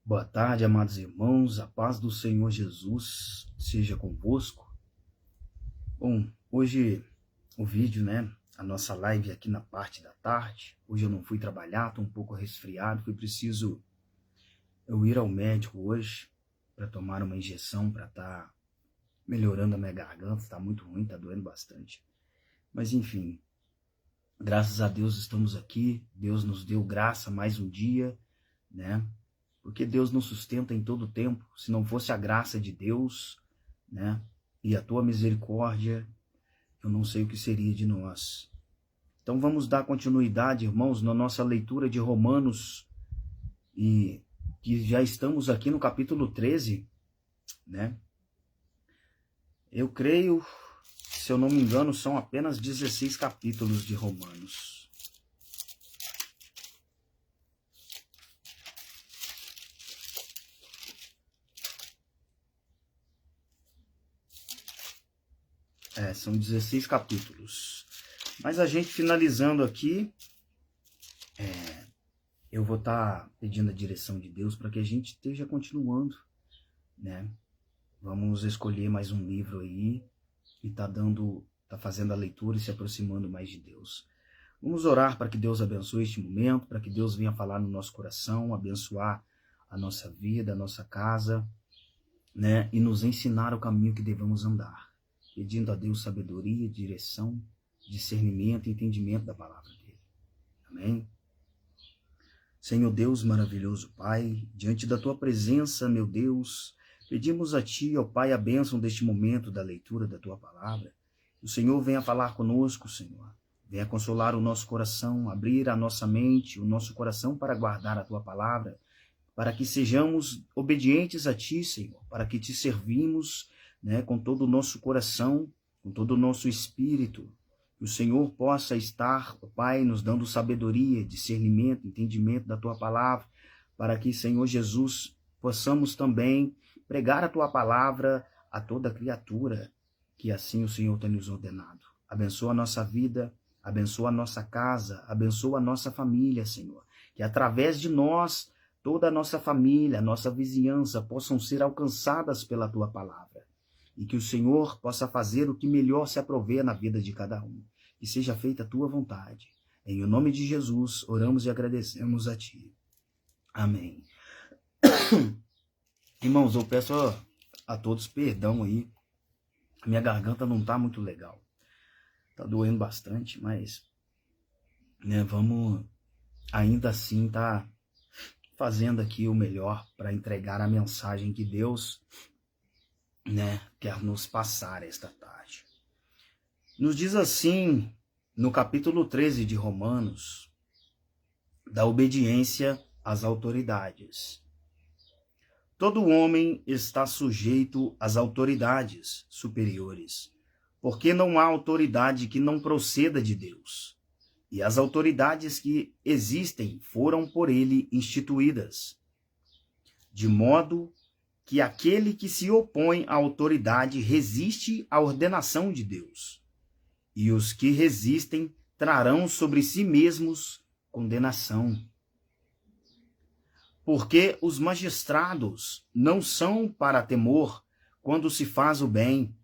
Boa tarde, amados irmãos, a paz do Senhor Jesus seja convosco. Bom, hoje o vídeo, a nossa live aqui na parte da tarde. Hoje eu não fui trabalhar, estou um pouco resfriado, foi preciso eu ir ao médico hoje para tomar uma injeção para estar melhorando a minha garganta, está muito ruim, está doendo bastante. Mas enfim, graças a Deus estamos aqui, Deus nos deu graça mais um dia, Porque Deus nos sustenta em todo o tempo. Se não fosse a graça de Deus, e a tua misericórdia, eu não sei o que seria de nós. Então vamos dar continuidade, irmãos, na nossa leitura de Romanos, e que já estamos aqui no capítulo 13, Eu creio, se eu não me engano, são apenas 16 capítulos de Romanos. São 16 capítulos. Mas a gente finalizando aqui, eu vou estar pedindo a direção de Deus para que a gente esteja continuando, Vamos escolher mais um livro aí e tá fazendo a leitura e se aproximando mais de Deus. Vamos orar para que Deus abençoe este momento, para que Deus venha falar no nosso coração, abençoar a nossa vida, a nossa casa, e nos ensinar o caminho que devemos andar. Pedindo a Deus sabedoria, direção, discernimento e entendimento da palavra dele. Amém? Senhor Deus maravilhoso Pai, diante da tua presença, meu Deus, pedimos a ti, ó Pai, a bênção deste momento da leitura da tua palavra. O Senhor venha falar conosco, Senhor. Venha consolar o nosso coração, abrir a nossa mente, o nosso coração para guardar a tua palavra, para que sejamos obedientes a ti, Senhor, para que te servimos, com todo o nosso coração, com todo o nosso espírito. Que o Senhor possa estar, Pai, nos dando sabedoria, discernimento, entendimento da tua palavra, para que, Senhor Jesus, possamos também pregar a tua palavra a toda criatura, que assim o Senhor tem nos ordenado. Abençoa a nossa vida, abençoa a nossa casa, abençoa a nossa família, Senhor. Que através de nós, toda a nossa família, a nossa vizinhança possam ser alcançadas pela tua palavra. E que o Senhor possa fazer o que melhor se aprover na vida de cada um. Que seja feita a tua vontade. Em o nome de Jesus, oramos e agradecemos a ti. Amém. Irmãos, eu peço a todos perdão aí. A minha garganta não está muito legal. Está doendo bastante, mas vamos ainda assim tá fazendo aqui o melhor para entregar a mensagem que Deus quer nos passar esta tarde. Nos diz assim, no capítulo 13 de Romanos, da obediência às autoridades. Todo homem está sujeito às autoridades superiores, porque não há autoridade que não proceda de Deus, e as autoridades que existem foram por ele instituídas, de modo que aquele que se opõe à autoridade resiste à ordenação de Deus, e os que resistem trarão sobre si mesmos condenação. Porque os magistrados não são para temor quando se faz o bem,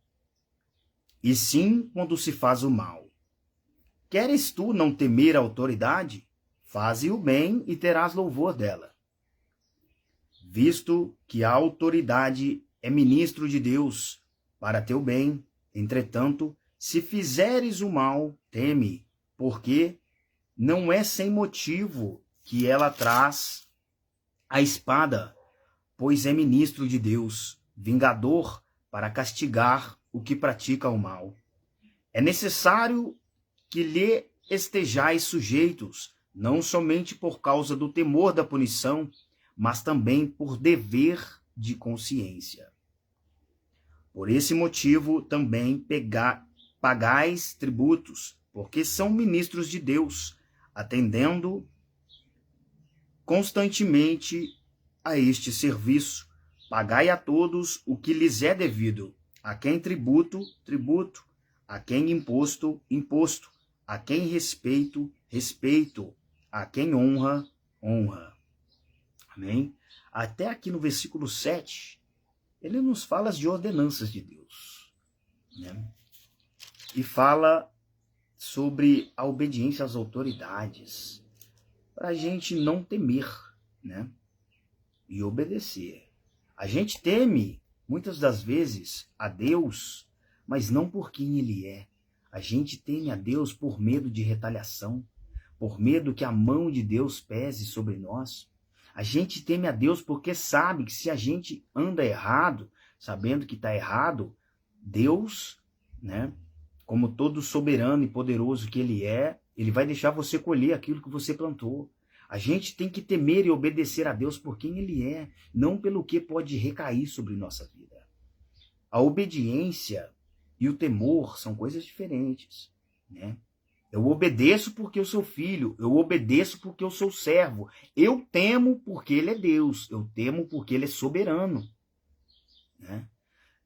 e sim quando se faz o mal. Queres tu não temer a autoridade? Faze o bem e terás louvor dela. Visto que a autoridade é ministro de Deus para teu bem, entretanto, se fizeres o mal, teme, porque não é sem motivo que ela traz a espada, pois é ministro de Deus, vingador para castigar o que pratica o mal. É necessário que lhe estejais sujeitos, não somente por causa do temor da punição, mas também por dever de consciência. Por esse motivo também pagais tributos, porque são ministros de Deus, atendendo constantemente a este serviço. Pagai a todos o que lhes é devido, a quem tributo, tributo, a quem imposto, imposto, a quem respeito, respeito, a quem honra, honra. Amém? Até aqui no versículo 7, ele nos fala de ordenanças de Deus, né? E fala sobre a obediência às autoridades, para a gente não temer, né? E obedecer. A gente teme, muitas das vezes, a Deus, mas não por quem Ele é. A gente teme a Deus por medo de retaliação, por medo que a mão de Deus pese sobre nós. A gente teme a Deus porque sabe que se a gente anda errado, sabendo que está errado, Deus, né, como todo soberano e poderoso que Ele é, Ele vai deixar você colher aquilo que você plantou. A gente tem que temer e obedecer a Deus por quem Ele é, não pelo que pode recair sobre nossa vida. A obediência e o temor são coisas diferentes, né? Eu obedeço porque eu sou filho, eu obedeço porque eu sou servo. Eu temo porque Ele é Deus, eu temo porque Ele é soberano, né?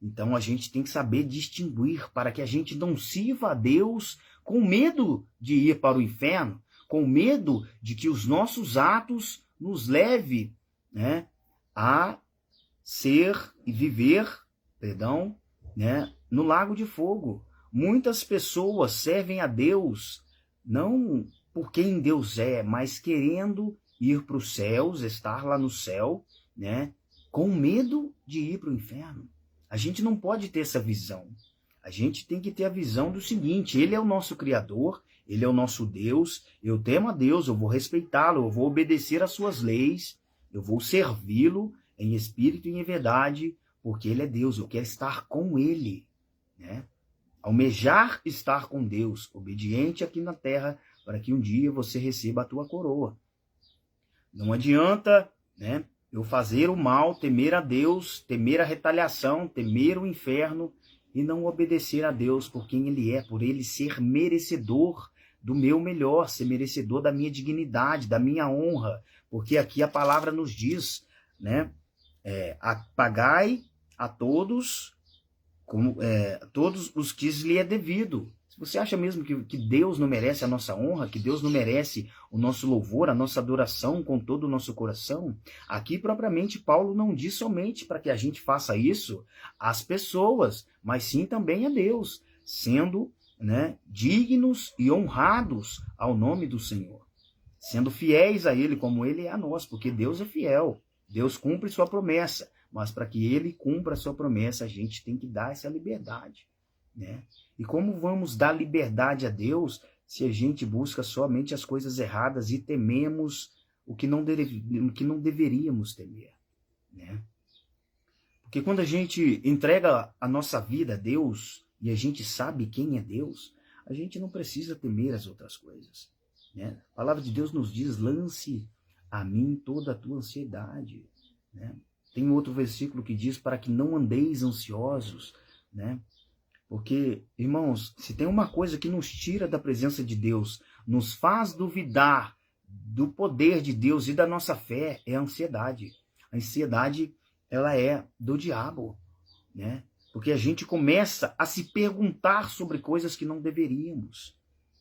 Então a gente tem que saber distinguir para que a gente não sirva a Deus com medo de ir para o inferno, com medo de que os nossos atos nos leve, né, a ser e viver, né, no lago de fogo. Muitas pessoas servem a Deus não por quem Deus é, mas querendo ir para os céus, estar lá no céu, né, com medo de ir para o inferno. A gente não pode ter essa visão. A gente tem que ter a visão do seguinte: Ele é o nosso Criador, Ele é o nosso Deus, eu temo a Deus, eu vou respeitá-lo, eu vou obedecer às suas leis, eu vou servi-lo em espírito e em verdade, porque Ele é Deus, eu quero estar com Ele, né? Almejar estar com Deus, obediente aqui na terra, para que um dia você receba a tua coroa. Não adianta, né, eu fazer o mal, temer a Deus, temer a retaliação, temer o inferno e não obedecer a Deus por quem Ele é, por Ele ser merecedor do meu melhor, ser merecedor da minha dignidade, da minha honra, porque aqui a palavra nos diz, né, pagai a todos, todos os que lhe é devido. Se você acha mesmo que Deus não merece a nossa honra, que Deus não merece o nosso louvor, a nossa adoração com todo o nosso coração, aqui propriamente Paulo não diz somente para que a gente faça isso às pessoas, mas sim também a Deus, sendo, né, dignos e honrados ao nome do Senhor, sendo fiéis a Ele como Ele é a nós, porque Deus é fiel, Deus cumpre sua promessa, mas para que Ele cumpra a sua promessa, a gente tem que dar essa liberdade, né? E como vamos dar liberdade a Deus se a gente busca somente as coisas erradas e tememos o que não deveríamos temer, né? Porque quando a gente entrega a nossa vida a Deus e a gente sabe quem é Deus, a gente não precisa temer as outras coisas, né? A palavra de Deus nos diz: lance a mim toda a tua ansiedade, né? Tem outro versículo que diz: para que não andeis ansiosos, né? Porque, irmãos, se tem uma coisa que nos tira da presença de Deus, nos faz duvidar do poder de Deus e da nossa fé, é a ansiedade. A ansiedade, ela é do diabo, né? Porque a gente começa a se perguntar sobre coisas que não deveríamos,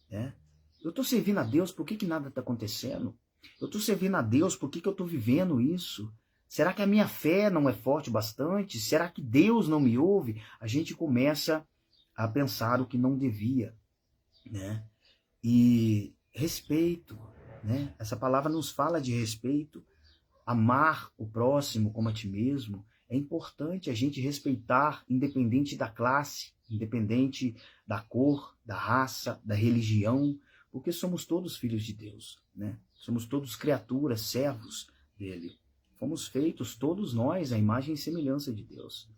né? Eu estou servindo a Deus, por que nada está acontecendo? Eu estou servindo a Deus, por que eu estou vivendo isso? Será que a minha fé não é forte bastante? Será que Deus não me ouve? A gente começa a pensar o que não devia, né? E respeito, né? Essa palavra nos fala de respeito. Amar o próximo como a ti mesmo. É importante a gente respeitar, independente da classe, independente da cor, da raça, da religião, porque somos todos filhos de Deus, né? Somos todos criaturas, servos dele. Fomos feitos, todos nós, à imagem e semelhança de Deus.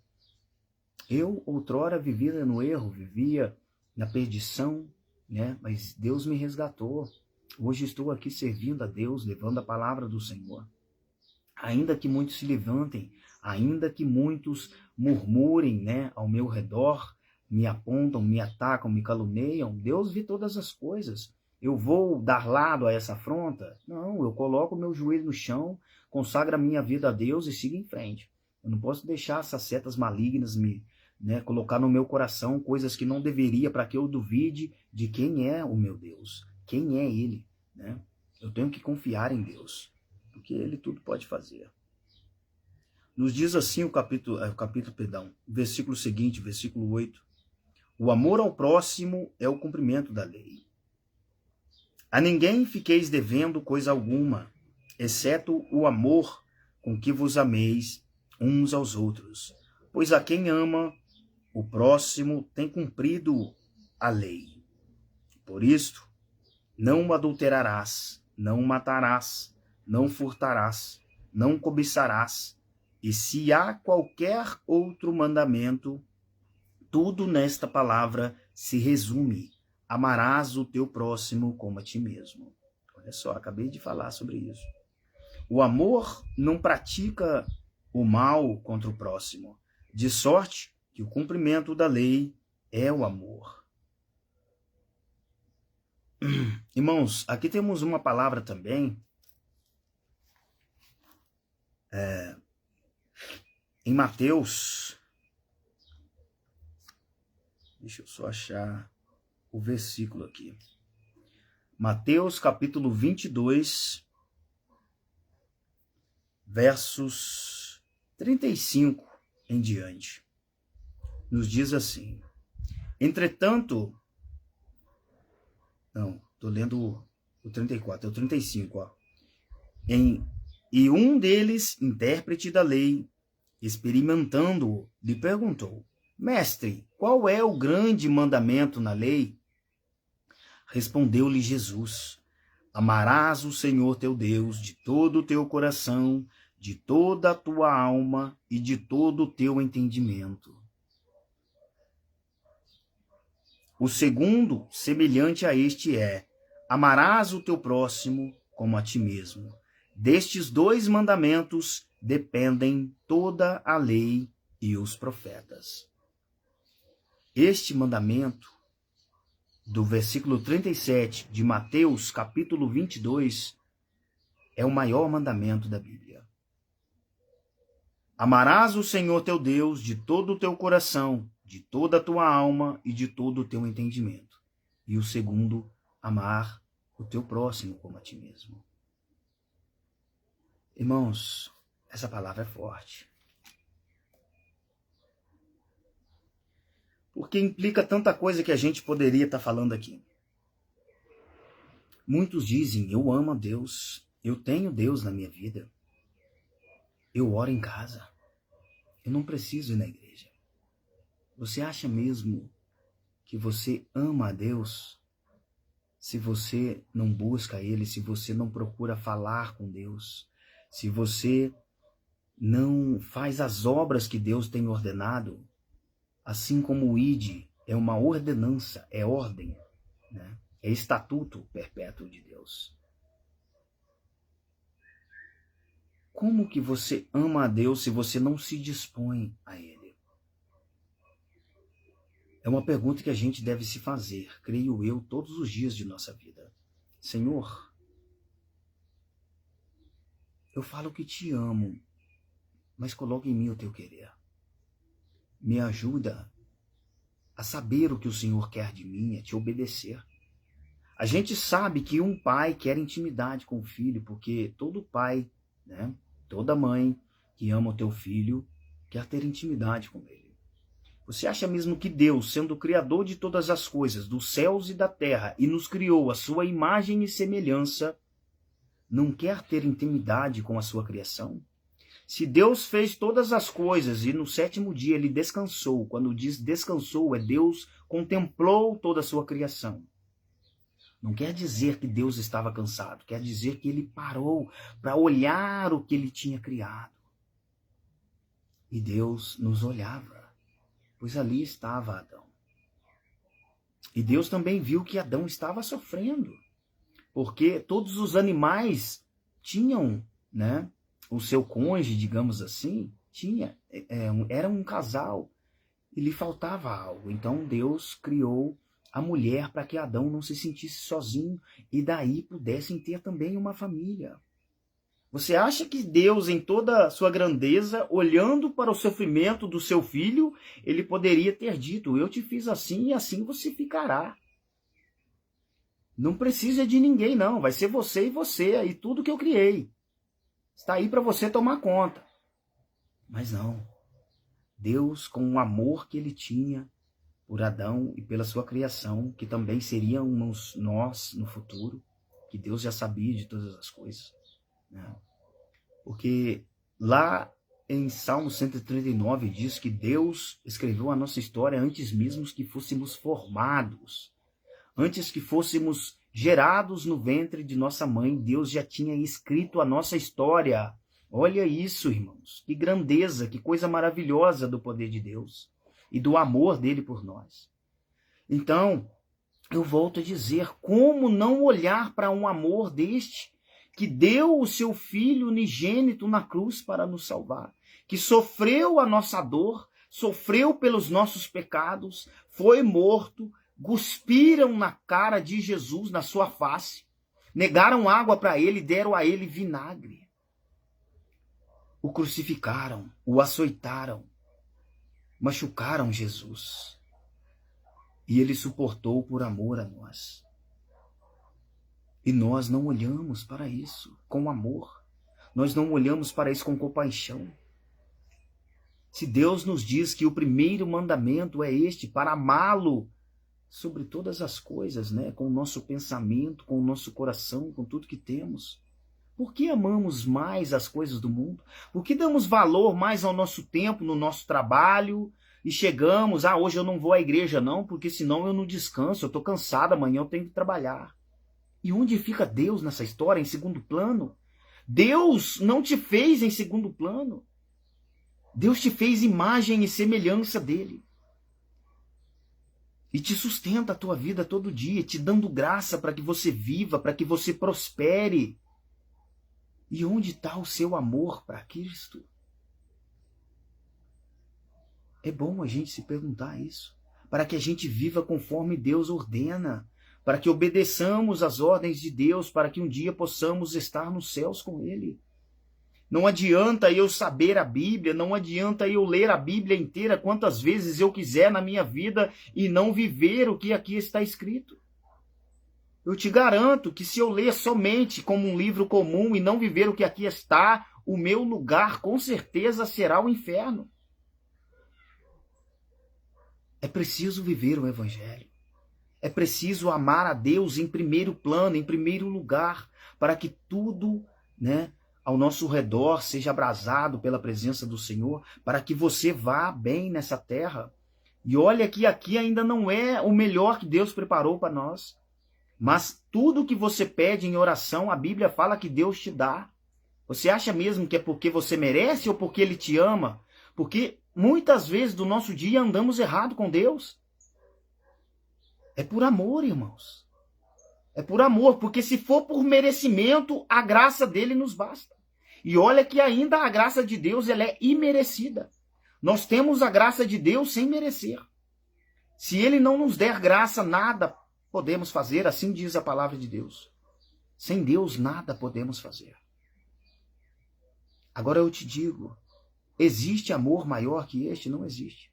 Eu, outrora, vivia no erro, vivia na perdição, né? Mas Deus me resgatou. Hoje estou aqui servindo a Deus, levando a palavra do Senhor. Ainda que muitos se levantem, ainda que muitos murmurem, né, ao meu redor, me apontam, me atacam, me caluniam, Deus vê todas as coisas. Eu vou dar lado a essa afronta? Não, eu coloco o meu joelho no chão, consagro a minha vida a Deus e sigo em frente. Eu não posso deixar essas setas malignas me, né, colocar no meu coração coisas que não deveria, para que eu duvide de quem é o meu Deus, quem é Ele, né? Eu tenho que confiar em Deus, porque ele tudo pode fazer. Nos diz assim o versículo seguinte, versículo 8. O amor ao próximo é o cumprimento da lei. A ninguém fiqueis devendo coisa alguma, exceto o amor com que vos ameis uns aos outros. Pois a quem ama o próximo tem cumprido a lei. Por isto, não adulterarás, não matarás, não furtarás, não cobiçarás. E se há qualquer outro mandamento, tudo nesta palavra se resume: amarás o teu próximo como a ti mesmo. Olha só, acabei de falar sobre isso. O amor não pratica o mal contra o próximo, de sorte que o cumprimento da lei é o amor. Irmãos, aqui temos uma palavra também em Mateus. Deixa eu só achar o versículo aqui. Mateus capítulo 22, versos 35 em diante. Nos diz assim: entretanto, não, estou lendo o 34, é o 35, ó. E um deles, intérprete da lei, experimentando-o, lhe perguntou: Mestre, qual é o grande mandamento na lei? Respondeu-lhe Jesus: amarás o Senhor teu Deus de todo o teu coração, de toda a tua alma e de todo o teu entendimento. O segundo, semelhante a este, é: amarás o teu próximo como a ti mesmo. Destes dois mandamentos dependem toda a lei e os profetas. Este mandamento, do versículo 37 de Mateus, capítulo 22, é o maior mandamento da Bíblia. Amarás o Senhor teu Deus de todo o teu coração, de toda a tua alma e de todo o teu entendimento. E o segundo, amar o teu próximo como a ti mesmo. Irmãos, essa palavra é forte. Porque implica tanta coisa que a gente poderia estar falando aqui. Muitos dizem: eu amo a Deus, eu tenho Deus na minha vida, eu oro em casa, eu não preciso ir na igreja. Você acha mesmo que você ama a Deus se você não busca Ele, se você não procura falar com Deus, se você não faz as obras que Deus tem ordenado? Assim como o ID é uma ordenança, é ordem, né? É estatuto perpétuo de Deus. Como que você ama a Deus se você não se dispõe a Ele? É uma pergunta que a gente deve se fazer, creio eu, todos os dias de nossa vida. Senhor, eu falo que te amo, mas coloca em mim o teu querer. Me ajuda a saber o que o Senhor quer de mim, a te obedecer. A gente sabe que um pai quer intimidade com o filho, porque todo pai, né, toda mãe que ama o teu filho quer ter intimidade com ele. Você acha mesmo que Deus, sendo o Criador de todas as coisas, dos céus e da terra, e nos criou a sua imagem e semelhança, não quer ter intimidade com a sua criação? Se Deus fez todas as coisas e no sétimo dia ele descansou, quando diz descansou, é Deus contemplou toda a sua criação. Não quer dizer que Deus estava cansado, quer dizer que ele parou para olhar o que ele tinha criado. E Deus nos olhava, pois ali estava Adão. E Deus também viu que Adão estava sofrendo, porque todos os animais tinham, né, o seu cônjuge, digamos assim, era um casal e lhe faltava algo. Então Deus criou a mulher para que Adão não se sentisse sozinho e daí pudessem ter também uma família. Você acha que Deus, em toda a sua grandeza, olhando para o sofrimento do seu filho, ele poderia ter dito: eu te fiz assim e assim você ficará. Não precisa de ninguém, não. Vai ser você e tudo que eu criei. Está aí para você tomar conta. Mas não. Deus, com o amor que ele tinha por Adão e pela sua criação, que também seríamos nós no futuro, que Deus já sabia de todas as coisas, né? Porque lá em Salmo 139 diz que Deus escreveu a nossa história antes mesmo que fôssemos formados, antes que fôssemos gerados no ventre de nossa mãe, Deus já tinha escrito a nossa história. Olha isso, irmãos, que grandeza, que coisa maravilhosa do poder de Deus e do amor dele por nós. Então, eu volto a dizer, como não olhar para um amor deste, que deu o seu Filho unigênito na cruz para nos salvar, que sofreu a nossa dor, sofreu pelos nossos pecados, foi morto, cuspiram na cara de Jesus, na sua face, negaram água para ele, deram a ele vinagre. O crucificaram, o açoitaram, machucaram Jesus. E ele suportou por amor a nós. E nós não olhamos para isso com amor. Nós não olhamos para isso com compaixão. Se Deus nos diz que o primeiro mandamento é este, para amá-lo sobre todas as coisas, né? Com o nosso pensamento, com o nosso coração, com tudo que temos. Por que amamos mais as coisas do mundo? Por que damos valor mais ao nosso tempo, no nosso trabalho? E chegamos, hoje eu não vou à igreja não, porque senão eu não descanso, eu estou cansado, amanhã eu tenho que trabalhar. E onde fica Deus nessa história, em segundo plano? Deus não te fez em segundo plano. Deus te fez imagem e semelhança dele. E te sustenta a tua vida todo dia, te dando graça para que você viva, para que você prospere. E onde está o seu amor para Cristo? É bom a gente se perguntar isso, para que a gente viva conforme Deus ordena, para que obedeçamos às ordens de Deus, para que um dia possamos estar nos céus com Ele. Não adianta eu saber a Bíblia, não adianta eu ler a Bíblia inteira quantas vezes eu quiser na minha vida e não viver o que aqui está escrito. Eu te garanto que se eu ler somente como um livro comum e não viver o que aqui está, o meu lugar com certeza será o inferno. É preciso viver o Evangelho. É preciso amar a Deus em primeiro plano, em primeiro lugar, para que tudo, né, ao nosso redor seja abrasado pela presença do Senhor, para que você vá bem nessa terra. E olha que aqui ainda não é o melhor que Deus preparou para nós. Mas tudo que você pede em oração, a Bíblia fala que Deus te dá. Você acha mesmo que é porque você merece ou porque Ele te ama? Porque muitas vezes do nosso dia andamos errado com Deus. É por amor, irmãos. É por amor, porque se for por merecimento, a graça dele nos basta. E olha que ainda a graça de Deus ela é imerecida. Nós temos a graça de Deus sem merecer. Se Ele não nos der graça, nada podemos fazer, assim diz a palavra de Deus. Sem Deus nada podemos fazer. Agora eu te digo, existe amor maior que este? Não existe.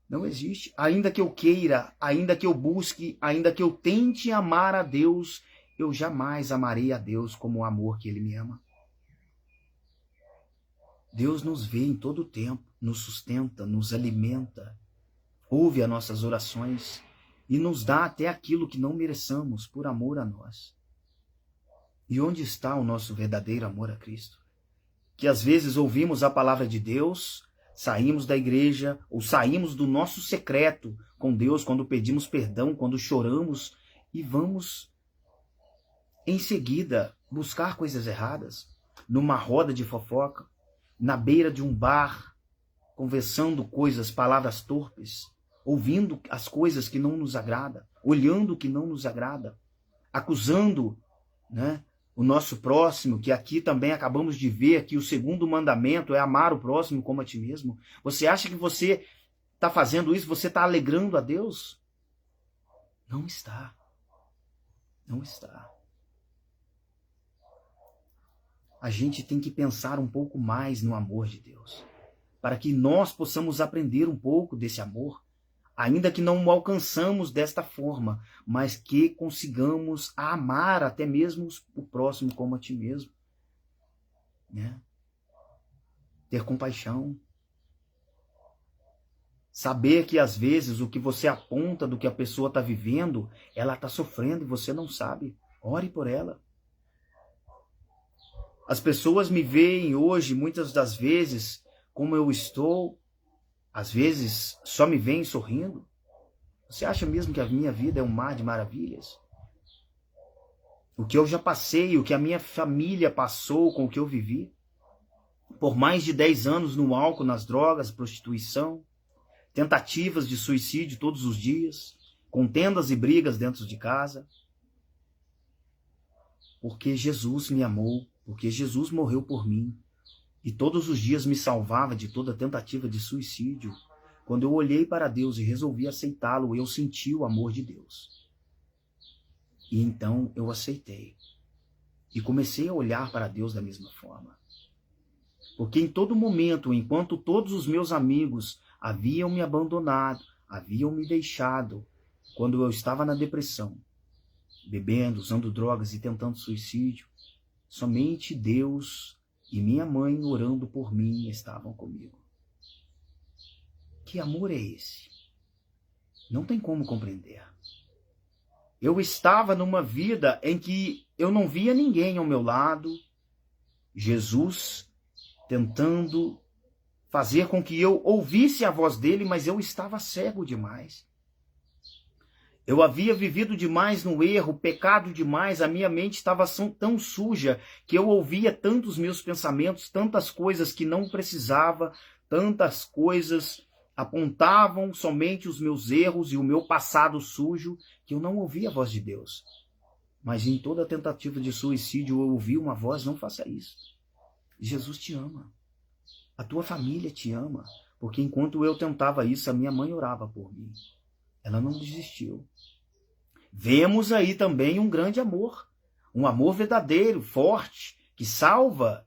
Não existe. Ainda que eu queira, ainda que eu busque, ainda que eu tente amar a Deus, eu jamais amarei a Deus como o amor que Ele me ama. Deus nos vê em todo o tempo, nos sustenta, nos alimenta, ouve as nossas orações e nos dá até aquilo que não mereçamos por amor a nós. E onde está o nosso verdadeiro amor a Cristo? Que às vezes ouvimos a palavra de Deus, saímos da igreja ou saímos do nosso secreto com Deus quando pedimos perdão, quando choramos e vamos em seguida buscar coisas erradas, numa roda de fofoca, na beira de um bar, conversando coisas, palavras torpes, ouvindo as coisas que não nos agrada, olhando o que não nos agrada, acusando, né, o nosso próximo, que aqui também acabamos de ver que o segundo mandamento é amar o próximo como a ti mesmo. Você acha que você está fazendo isso, você está alegrando a Deus? Não está. Não está. A gente tem que pensar um pouco mais no amor de Deus, para que nós possamos aprender um pouco desse amor, ainda que não o alcançamos desta forma, mas que consigamos amar até mesmo o próximo como a ti mesmo. né? Ter compaixão. Saber que às vezes o que você aponta do que a pessoa está vivendo, ela está sofrendo e você não sabe. Ore por ela. As pessoas me veem hoje, muitas das vezes, como eu estou, às vezes só me veem sorrindo. Você acha mesmo que a minha vida é um mar de maravilhas? O que eu já passei, o que a minha família passou com o que eu vivi, por mais de 10 anos no álcool, nas drogas, prostituição, tentativas de suicídio todos os dias, contendas e brigas dentro de casa, porque Jesus me amou, porque Jesus morreu por mim, e todos os dias me salvava de toda tentativa de suicídio. Quando eu olhei para Deus e resolvi aceitá-lo, eu senti o amor de Deus. E então eu aceitei. E comecei a olhar para Deus da mesma forma. Porque em todo momento, enquanto todos os meus amigos haviam me abandonado, haviam me deixado, quando eu estava na depressão, bebendo, usando drogas e tentando suicídio, somente Deus e minha mãe orando por mim estavam comigo. Que amor é esse? Não tem como compreender. Eu estava numa vida em que eu não via ninguém ao meu lado, Jesus tentando fazer com que eu ouvisse a voz dele, mas eu estava cego demais. Eu havia vivido demais no erro, pecado demais, a minha mente estava tão suja que eu ouvia tantos meus pensamentos, tantas coisas que não precisava, tantas coisas apontavam somente os meus erros e o meu passado sujo, que eu não ouvia a voz de Deus. Mas em toda tentativa de suicídio eu ouvi uma voz: não faça isso. Jesus te ama. A tua família te ama. Porque enquanto eu tentava isso, a minha mãe orava por mim. Ela não desistiu. Vemos aí também um grande amor. Um amor verdadeiro, forte, que salva.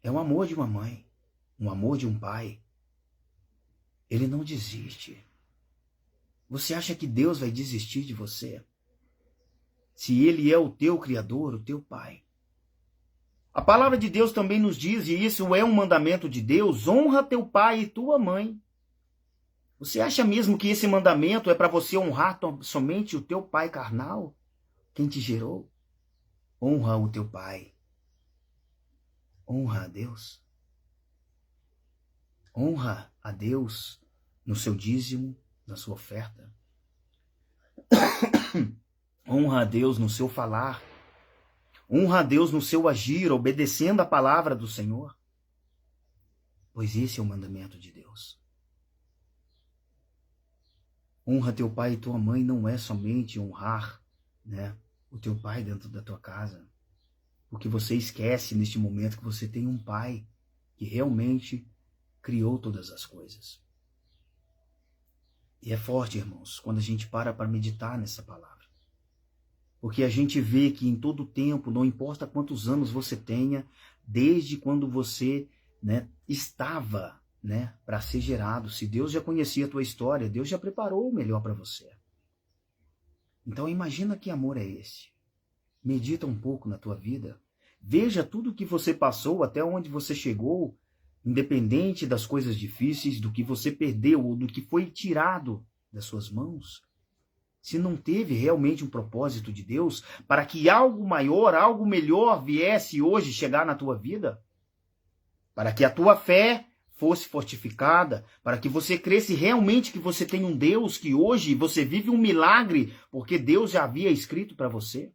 É o amor de uma mãe. Um amor de um pai. Ele não desiste. Você acha que Deus vai desistir de você? Se Ele é o teu Criador, o teu Pai. A palavra de Deus também nos diz, e isso é um mandamento de Deus: honra teu pai e tua mãe. Você acha mesmo que esse mandamento é para você honrar somente o teu pai carnal? Quem te gerou? Honra o teu pai. Honra a Deus. Honra a Deus no seu dízimo, na sua oferta. Honra a Deus no seu falar. Honra a Deus no seu agir, obedecendo a palavra do Senhor. Pois esse é o mandamento de Deus. Honra teu pai e tua mãe não é somente honrar, o teu pai dentro da tua casa. Porque você esquece neste momento que você tem um pai que realmente criou todas as coisas. E é forte, irmãos, quando a gente para meditar nessa palavra. Porque a gente vê que em todo tempo, não importa quantos anos você tenha, desde quando você estava para ser gerado, se Deus já conhecia a tua história, Deus já preparou o melhor para você. Então imagina que amor é esse. Medita um pouco na tua vida. Veja tudo que você passou, até onde você chegou, independente das coisas difíceis, do que você perdeu ou do que foi tirado das suas mãos. Se não teve realmente um propósito de Deus para que algo maior, algo melhor viesse hoje chegar na tua vida, para que a tua fé fosse fortificada, para que você cresce realmente que você tem um Deus, que hoje você vive um milagre, porque Deus já havia escrito para você.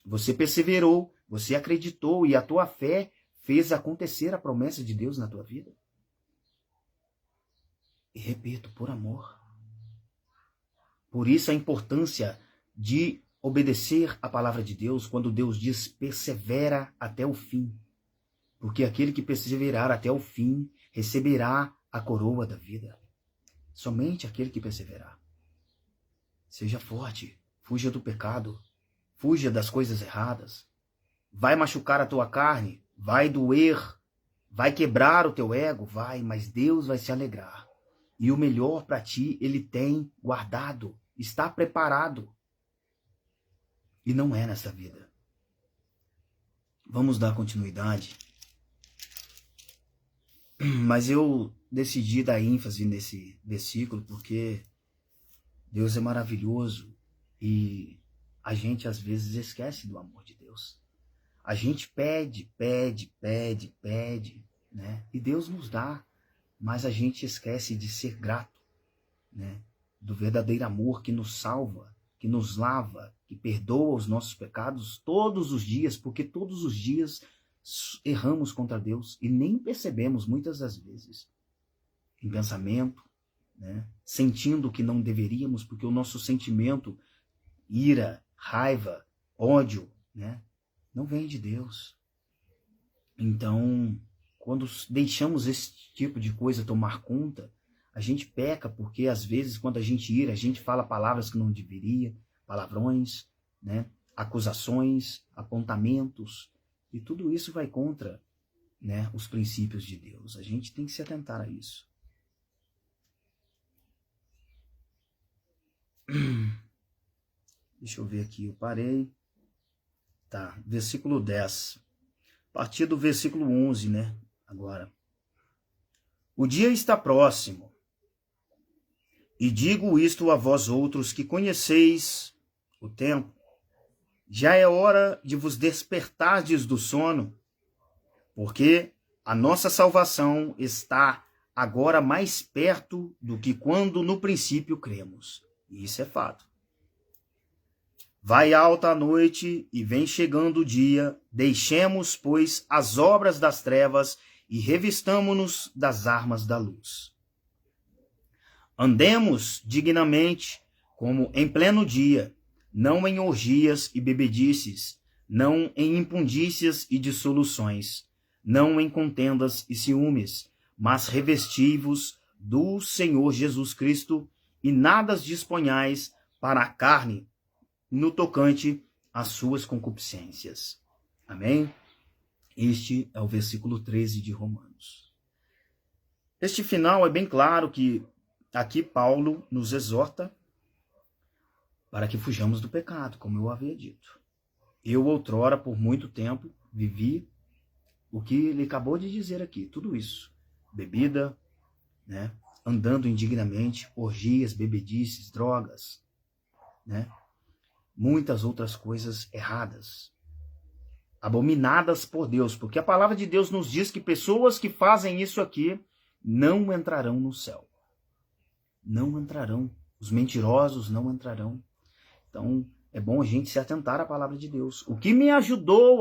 Você perseverou, você acreditou e a tua fé fez acontecer a promessa de Deus na tua vida. E repito, por amor. Por isso a importância de obedecer a palavra de Deus quando Deus diz persevera até o fim. Porque aquele que perseverar até o fim receberá a coroa da vida. Somente aquele que perseverar. Seja forte, fuja do pecado, fuja das coisas erradas. Vai machucar a tua carne, vai doer, vai quebrar o teu ego, vai, mas Deus vai se alegrar. E o melhor para ti Ele tem guardado, está preparado. E não é nessa vida. Vamos dar continuidade Mas eu decidi dar ênfase nesse versículo porque Deus é maravilhoso e a gente às vezes esquece do amor de Deus. A gente pede, né? E Deus nos dá, mas a gente esquece de ser grato, né? Do verdadeiro amor que nos salva, que nos lava, que perdoa os nossos pecados todos os dias, porque todos os dias erramos contra Deus e nem percebemos muitas das vezes, em pensamento, né? Sentindo que não deveríamos, porque o nosso sentimento, ira, raiva, ódio, né? Não vem de Deus. Então, quando deixamos esse tipo de coisa tomar conta, a gente peca, porque às vezes quando a gente ira, a gente fala palavras que não deveria, palavrões, né? Acusações, apontamentos, e tudo isso vai contra, né, os princípios de Deus. A gente tem que se atentar a isso. Deixa eu ver aqui, eu parei. Tá, versículo 10. A partir do versículo 11, né? Agora. O dia está próximo. E digo isto a vós outros que conheceis o tempo. Já é hora de vos despertardes do sono, porque a nossa salvação está agora mais perto do que quando no princípio cremos. E isso é fato. Vai alta a noite e vem chegando o dia, deixemos, pois, as obras das trevas e revistamo-nos das armas da luz. Andemos dignamente, como em pleno dia, não em orgias e bebedices, não em impundícias e dissoluções, não em contendas e ciúmes, mas revesti-vos do Senhor Jesus Cristo e nada disponhais para a carne, no tocante às suas concupiscências. Amém? Este é o versículo 13 de Romanos. Este final é bem claro que aqui Paulo nos exorta para que fujamos do pecado, como eu havia dito. Eu outrora, por muito tempo, vivi o que ele acabou de dizer aqui, tudo isso. Bebida, né? Andando indignamente, orgias, bebedices, drogas, né? Muitas outras coisas erradas, abominadas por Deus, porque a palavra de Deus nos diz que pessoas que fazem isso aqui não entrarão no céu. Não entrarão. Os mentirosos não entrarão. Então, é bom a gente se atentar à palavra de Deus. O que me ajudou